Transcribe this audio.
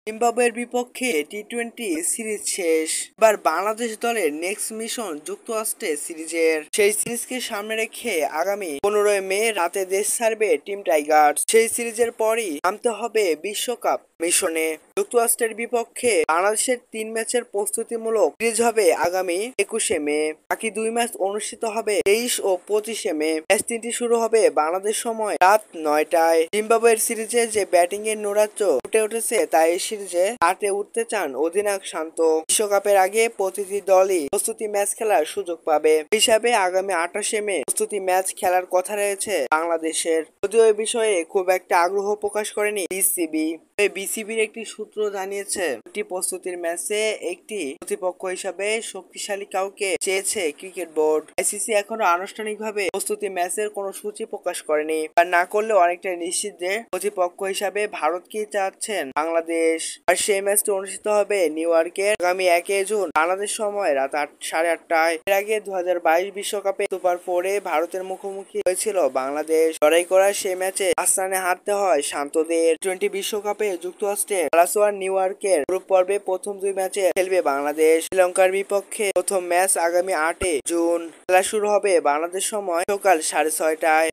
জিম্বাবুয়ের বিপক্ষে টি-20 সিরিজ শেষ। এবার বাংলাদেশ দলের নেক্সট মিশন যুক্তরাষ্ট্রে সিরিজের। সেই সিরিজকে সামনে রেখে আগামী 15 মে রাতে দেশ ছাড়বে টিম টাইগার্স। সেই সিরিজের পরই নামতে হবে বিশ্বকাপ মিশনে। যুক্তরাষ্ট্রের বিপক্ষে বাংলাদেশের 3 ম্যাচের প্রস্তুতিমূলক সিরিজ হবে আগামী 21 মে। বাকি 2 ম্যাচ অনুষ্ঠিত হবে 23 ও 25 মে। ম্যাচ 3টি শুরু হবে বাংলাদেশ সময় রাত 9টায়। জিম্বাবুয়ের সিরিজে যে ব্যাটিং এর নৈরাজ্য ফুটে উঠেছে তাই এই সিরিজে কাটে উঠতে চান অধিনায়ক শান্ত। বিশ্বকাপের আগে প্রতিটি দলই প্রস্তুতি ম্যাচ খেলার সুযোগ পাবে। হিসাবে আগামী 28 মে প্রস্তুতি ম্যাচ খেলার কথা রয়েছে বাংলাদেশের। যদিও এই বিষয়ে খুব একটা আগ্রহ প্রকাশ করেনি বিসিবি। বিসিবির একটি সূত্র জানিয়েছে দুটি প্রস্তুতির ম্যাচে একটি প্রতিপক্ষ হিসাবে শক্তিশালী কাউকে চেয়েছে ক্রিকেট বোর্ড। আইসিসি এখনো আনুষ্ঠানিকভাবে প্রস্তুতি ম্যাচের কোনো সূচি প্রকাশ করেনি। আর না করলে অনেকটাই নিশ্চিত যে প্রতিপক্ষ হিসাবে ভারতকে চাচ্ছেন বাংলাদেশ। আর সেই ম্যাচটি অনুষ্ঠিত হবে নিউ ইয়র্কে আগামী 1 জুন বাংলাদেশ সময় রাত 8:30টায়। এর আগে 2022 বিশ্বকাপে সুপার 4-এ ভারতের মুখোমুখি হয়েছিল বাংলাদেশ। লড়াই করার সেই ম্যাচে 5 রানে হারতে হয় শান্তদের। টি-20 বিশ্বকাপে যুক্তরাষ্ট্রের প্লাস-1 নিউ ইয়র্কের গ্রুপ পর্বে প্রথম 2 ম্যাচে খেলবে বাংলাদেশ। শ্রীলঙ্কার বিপক্ষে প্রথম ম্যাচ আগামী 8 জুন। খেলা শুরু হবে বাংলাদেশ সময় সকাল 6:30টায়।